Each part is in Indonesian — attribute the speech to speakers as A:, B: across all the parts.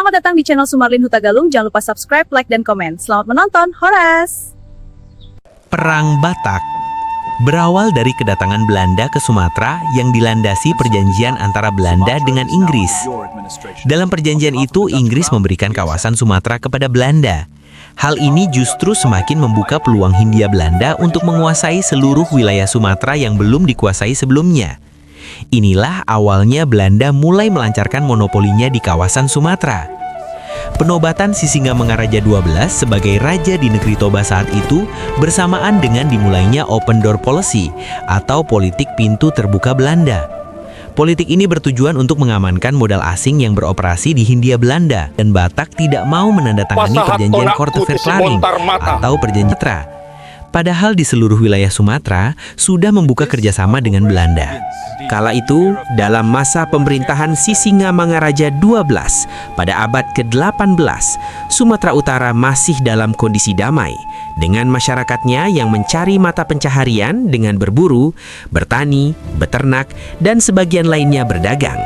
A: Selamat datang di channel Sumarlin Hutagalung. Jangan lupa subscribe, like, dan komen. Selamat menonton, Horas!
B: Perang Batak berawal dari kedatangan Belanda ke Sumatera yang dilandasi perjanjian antara Belanda dengan Inggris. Dalam perjanjian itu, Inggris memberikan kawasan Sumatera kepada Belanda. Hal ini justru semakin membuka peluang Hindia Belanda untuk menguasai seluruh wilayah Sumatera yang belum dikuasai sebelumnya. Inilah awalnya Belanda mulai melancarkan monopolinya di kawasan Sumatera. Penobatan Sisingamangaraja XII sebagai raja di negeri Toba saat itu bersamaan dengan dimulainya Open Door Policy atau politik pintu terbuka Belanda. Politik ini bertujuan untuk mengamankan modal asing yang beroperasi di Hindia Belanda, dan Batak tidak mau menandatangani perjanjian Korte Verklaring atau perjanjian Sumatera. Padahal di seluruh wilayah Sumatera sudah membuka kerjasama dengan Belanda. Kala itu, dalam masa pemerintahan Sisingamangaraja XII pada abad ke-18, Sumatera Utara masih dalam kondisi damai, dengan masyarakatnya yang mencari mata pencaharian dengan berburu, bertani, beternak, dan sebagian lainnya berdagang.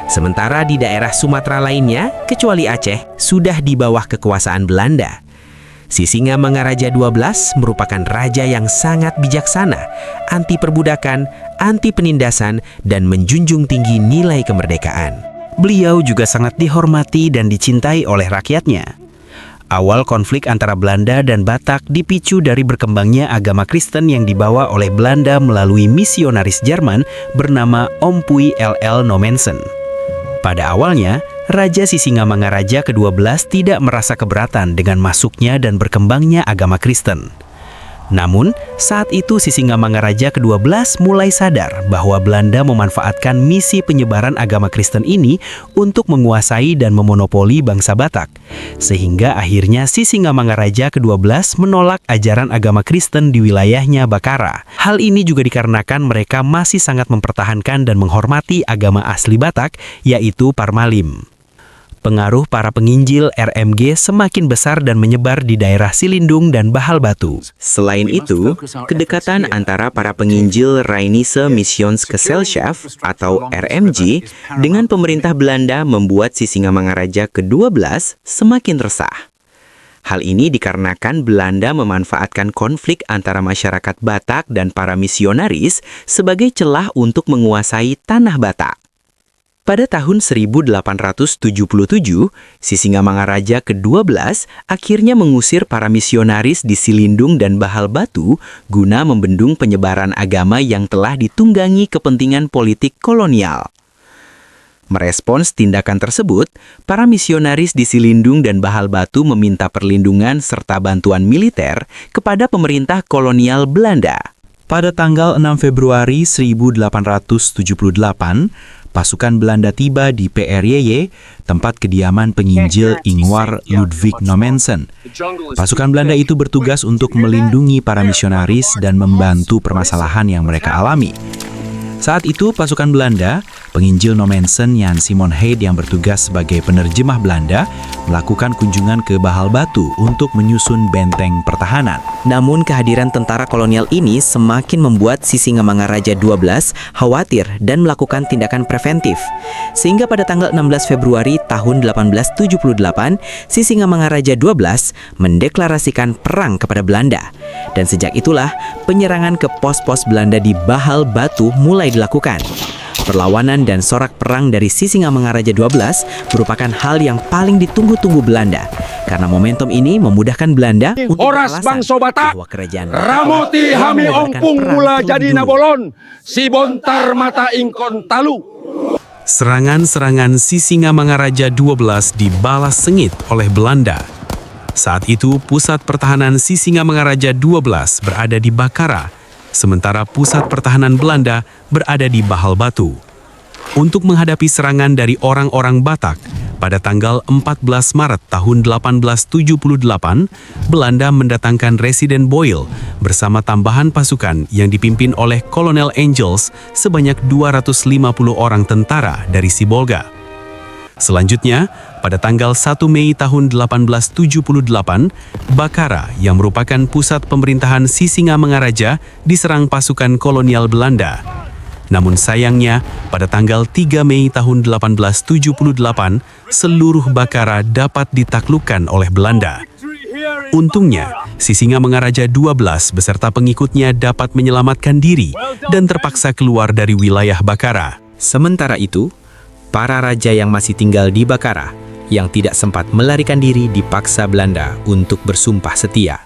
B: Sementara di daerah Sumatera lainnya, kecuali Aceh, sudah di bawah kekuasaan Belanda. Sisingamangaraja XII merupakan raja yang sangat bijaksana, anti perbudakan, anti penindasan, dan menjunjung tinggi nilai kemerdekaan. Beliau juga sangat dihormati dan dicintai oleh rakyatnya. Awal konflik antara Belanda dan Batak dipicu dari berkembangnya agama Kristen yang dibawa oleh Belanda melalui misionaris Jerman bernama Ompui LL Nommensen. Pada awalnya, Raja Sisingamangaraja ke-12 tidak merasa keberatan dengan masuknya dan berkembangnya agama Kristen. Namun, saat itu Sisingamangaraja ke-12 mulai sadar bahwa Belanda memanfaatkan misi penyebaran agama Kristen ini untuk menguasai dan memonopoli bangsa Batak. Sehingga akhirnya Sisingamangaraja ke-12 menolak ajaran agama Kristen di wilayahnya Bakara. Hal ini juga dikarenakan mereka masih sangat mempertahankan dan menghormati agama asli Batak, yaitu Parmalim. Pengaruh para penginjil RMG semakin besar dan menyebar di daerah Silindung dan Bahal Batu. Selain itu, kedekatan antara para penginjil Rheinische Missionsgesellschaft atau RMG dengan pemerintah Belanda membuat Sisingamangaraja ke-12 semakin resah. Hal ini dikarenakan Belanda memanfaatkan konflik antara masyarakat Batak dan para misionaris sebagai celah untuk menguasai tanah Batak. Pada tahun 1877, Sisingamangaraja ke-12 akhirnya mengusir para misionaris di Silindung dan Bahal Batu guna membendung penyebaran agama yang telah ditunggangi kepentingan politik kolonial. Merespons tindakan tersebut, para misionaris di Silindung dan Bahal Batu meminta perlindungan serta bantuan militer kepada pemerintah kolonial Belanda. Pada tanggal 6 Februari 1878, pasukan Belanda tiba di PRYY, tempat kediaman penginjil Ingvar Ludwig Nommensen. Pasukan Belanda itu bertugas untuk melindungi para misionaris dan membantu permasalahan yang mereka alami. Saat itu, pasukan Belanda, penginjil Nommensen Jan Simon Heid yang bertugas sebagai penerjemah Belanda, melakukan kunjungan ke Bahal Batu untuk menyusun benteng pertahanan. Namun kehadiran tentara kolonial ini semakin membuat Sisingamangaraja XII khawatir dan melakukan tindakan preventif. Sehingga pada tanggal 16 Februari tahun 1878, Sisingamangaraja XII mendeklarasikan perang kepada Belanda. Dan sejak itulah, penyerangan ke pos-pos Belanda di Bahal Batu mulai dilakukan. Perlawanan dan sorak perang dari Sisingamangaraja XII merupakan hal yang paling ditunggu-tunggu Belanda, karena momentum ini memudahkan Belanda untuk
C: Horas bangsa Batak, Ramuti Hami Ompung mula jadi nabolon, si bontar mata ingkon talu.
B: Serangan-serangan Sisingamangaraja XII dibalas sengit oleh Belanda. Saat itu, pusat pertahanan Sisingamangaraja XII berada di Bakara, sementara pusat pertahanan Belanda berada di Bahal Batu. Untuk menghadapi serangan dari orang-orang Batak, pada tanggal 14 Maret tahun 1878, Belanda mendatangkan Residen Boyle bersama tambahan pasukan yang dipimpin oleh Kolonel Angels sebanyak 250 orang tentara dari Sibolga. Selanjutnya, pada tanggal 1 Mei tahun 1878, Bakara yang merupakan pusat pemerintahan Sisingamangaraja diserang pasukan kolonial Belanda.
D: Namun sayangnya, pada tanggal 3 Mei tahun 1878, seluruh Bakara dapat ditaklukkan oleh Belanda. Untungnya, Sisingamangaraja 12 beserta pengikutnya dapat menyelamatkan diri dan terpaksa keluar dari wilayah Bakara.
B: Sementara itu, para raja yang masih tinggal di Bakara yang tidak sempat melarikan diri dipaksa Belanda untuk bersumpah setia.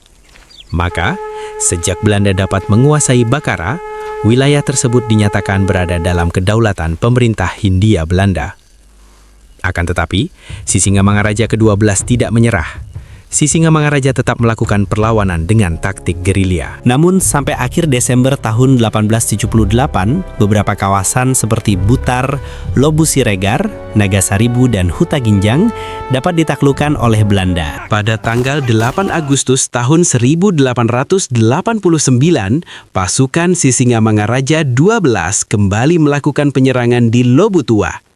B: Maka, sejak Belanda dapat menguasai Bakara, wilayah tersebut dinyatakan berada dalam kedaulatan pemerintah Hindia Belanda. Akan tetapi, Sisingamangaraja ke-12 tidak menyerah. Sisingamangaraja tetap melakukan perlawanan dengan taktik gerilya. Namun sampai akhir Desember tahun 1878, beberapa kawasan seperti Butar, Lobu Siregar, Nagasaribu, dan Huta Ginjang dapat ditaklukkan oleh Belanda. Pada tanggal 8 Agustus tahun 1889, pasukan Sisingamangaraja 12 kembali melakukan penyerangan di Lobu Tua.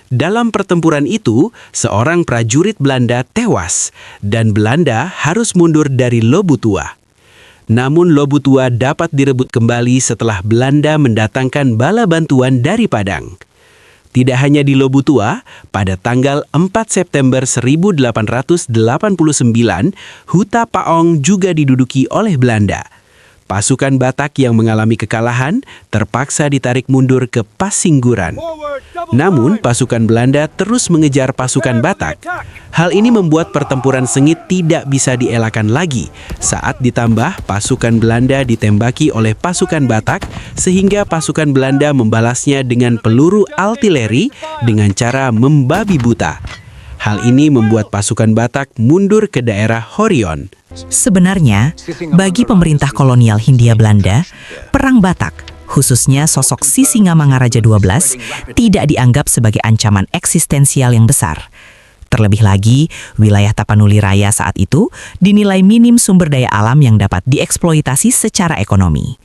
B: Dalam pertempuran itu, seorang prajurit Belanda tewas dan Belanda harus mundur dari Lobu Tua. Namun Lobu Tua dapat direbut kembali setelah Belanda mendatangkan bala bantuan dari Padang. Tidak hanya di Lobu Tua, pada tanggal 4 September 1889, Huta Paong juga diduduki oleh Belanda. Pasukan Batak yang mengalami kekalahan terpaksa ditarik mundur ke Pasingguran. Namun, pasukan Belanda terus mengejar pasukan Batak. Hal ini membuat pertempuran sengit tidak bisa dielakkan lagi saat ditambah pasukan Belanda ditembaki oleh pasukan Batak sehingga pasukan Belanda membalasnya dengan peluru artileri dengan cara membabi buta. Hal ini membuat pasukan Batak mundur ke daerah Horion.
E: Sebenarnya, bagi pemerintah kolonial Hindia Belanda, Perang Batak, khususnya sosok Sisingamangaraja 12, tidak dianggap sebagai ancaman eksistensial yang besar. Terlebih lagi, wilayah Tapanuli Raya saat itu dinilai minim sumber daya alam yang dapat dieksploitasi secara ekonomi.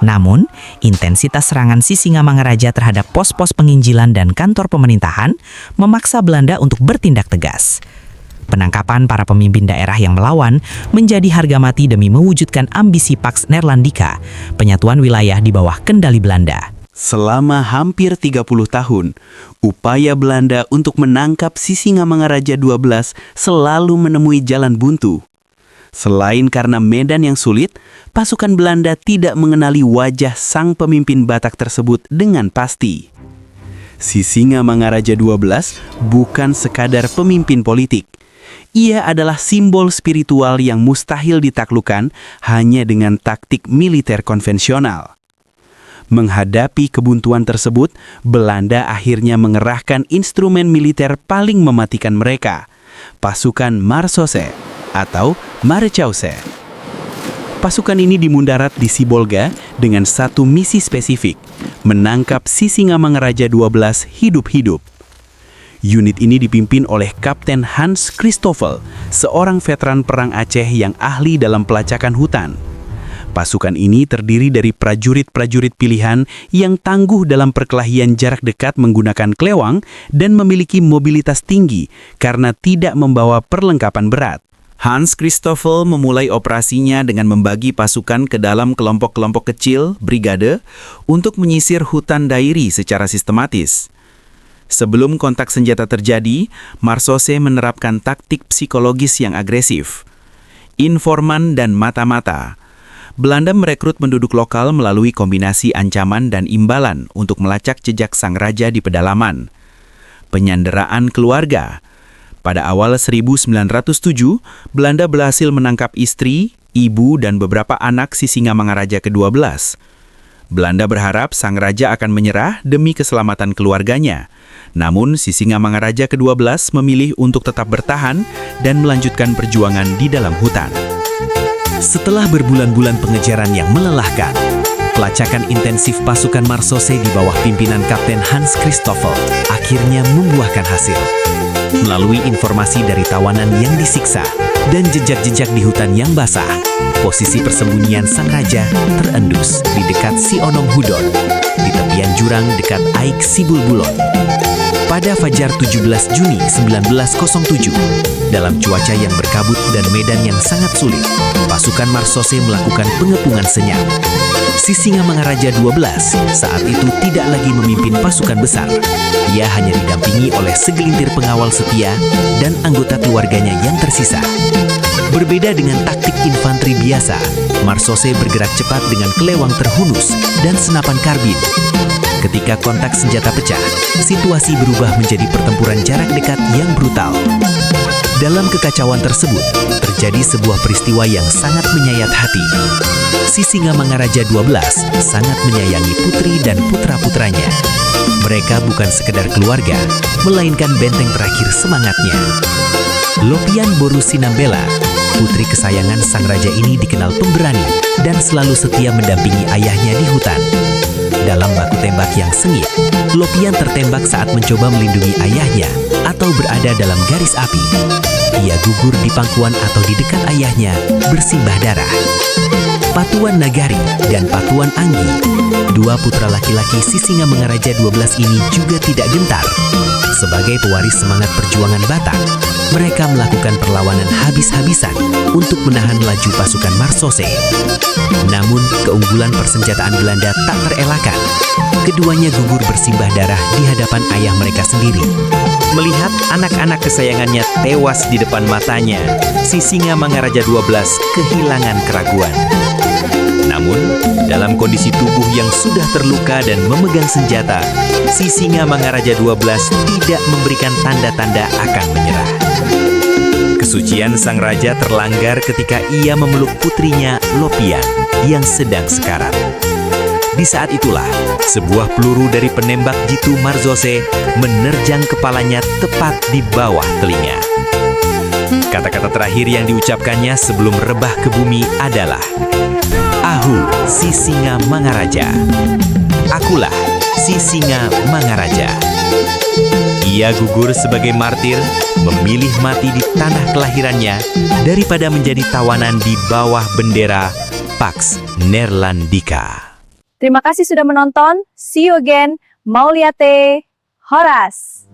E: Namun, intensitas serangan Sisingamangaraja terhadap pos-pos penginjilan dan kantor pemerintahan memaksa Belanda untuk bertindak tegas. Penangkapan para pemimpin daerah yang melawan menjadi harga mati demi mewujudkan ambisi Pax Neerlandica, penyatuan wilayah di bawah kendali Belanda.
D: Selama hampir 30 tahun, upaya Belanda untuk menangkap Sisingamangaraja 12 selalu menemui jalan buntu. Selain karena medan yang sulit, pasukan Belanda tidak mengenali wajah sang pemimpin Batak tersebut dengan pasti. Sisingamangaraja 12 bukan sekadar pemimpin politik. Ia adalah simbol spiritual yang mustahil ditaklukkan hanya dengan taktik militer konvensional. Menghadapi kebuntuan tersebut, Belanda akhirnya mengerahkan instrumen militer paling mematikan mereka, pasukan Marsose atau Marechaussee. Pasukan ini dimundarat di Sibolga dengan satu misi spesifik, menangkap Sisingamangaraja 12 hidup-hidup. Unit ini dipimpin oleh Kapten Hans Christoffel, seorang veteran perang Aceh yang ahli dalam pelacakan hutan. Pasukan ini terdiri dari prajurit-prajurit pilihan yang tangguh dalam perkelahian jarak dekat menggunakan klewang dan memiliki mobilitas tinggi karena tidak membawa perlengkapan berat. Hans Christoffel memulai operasinya dengan membagi pasukan ke dalam kelompok-kelompok kecil, brigade, untuk menyisir hutan dairi secara sistematis. Sebelum kontak senjata terjadi, Marsose menerapkan taktik psikologis yang agresif. Informan dan mata-mata. Belanda merekrut penduduk lokal melalui kombinasi ancaman dan imbalan untuk melacak jejak sang raja di pedalaman. Penyanderaan keluarga. Pada awal 1907, Belanda berhasil menangkap istri, ibu, dan beberapa anak Sisingamangaraja ke-12. Belanda berharap sang raja akan menyerah demi keselamatan keluarganya. Namun, Sisingamangaraja ke-12 memilih untuk tetap bertahan dan melanjutkan perjuangan di dalam hutan. Setelah berbulan-bulan pengejaran yang melelahkan, pelacakan intensif pasukan Marsose di bawah pimpinan Kapten Hans Christoffel akhirnya membuahkan hasil. Melalui informasi dari tawanan yang disiksa dan jejak-jejak di hutan yang basah, posisi persembunyian sang raja terendus di dekat Sionong Hudon, di tepian jurang dekat Aik Sibulbulon. Pada fajar 17 Juni 1907, dalam cuaca yang berkabut dan medan yang sangat sulit, pasukan Marsose melakukan pengepungan senyap.
B: Sisingamangaraja 12 saat itu tidak lagi memimpin pasukan besar. Ia hanya didampingi oleh segelintir pengawal setia dan anggota keluarganya yang tersisa. Berbeda dengan taktik infanteri biasa, Marsose bergerak cepat dengan kelewang terhunus dan senapan karbin. Ketika kontak senjata pecah, situasi berubah menjadi pertempuran jarak dekat yang brutal. Dalam kekacauan tersebut, terjadi sebuah peristiwa yang sangat menyayat hati. Sisingamangaraja 12 sangat menyayangi putri dan putra-putranya. Mereka bukan sekedar keluarga, melainkan benteng terakhir semangatnya. Lopian Boru Sinambela, putri kesayangan sang raja ini dikenal pemberani dan selalu setia mendampingi ayahnya di hutan. Dalam baku tembak yang sengit, Lopian tertembak saat mencoba melindungi ayahnya atau berada dalam garis api. Ia gugur di pangkuan atau di dekat ayahnya, bersimbah darah. Patuan Nagari dan Patuan Anggi, dua putra laki-laki Sisingamangaraja 12 ini juga tidak gentar. Sebagai pewaris semangat perjuangan Batak, mereka melakukan perlawanan habis-habisan untuk menahan laju pasukan Marsose. Namun, keunggulan persenjataan Belanda tak terelakkan. Keduanya gugur bersimbah darah di hadapan ayah mereka sendiri. Melihat anak-anak kesayangannya tewas di depan matanya, Sisingamangaraja 12 kehilangan keraguan. Namun, dalam kondisi tubuh yang sudah terluka dan memegang senjata, Sisingamangaraja 12 tidak memberikan tanda-tanda akan menyerah. Kesucian sang raja terlanggar ketika ia memeluk putrinya Lopian yang sedang sekarat. Di saat itulah, sebuah peluru dari penembak jitu Marzose menerjang kepalanya tepat di bawah telinga. Kata-kata terakhir yang diucapkannya sebelum rebah ke bumi adalah, "Ahu Sisingamangaraja. Akulah Sisingamangaraja." Ia gugur sebagai martir, memilih mati di tanah kelahirannya daripada menjadi tawanan di bawah bendera Pax Neerlandica.
A: Terima kasih sudah menonton. See you again. Mauliate Horas.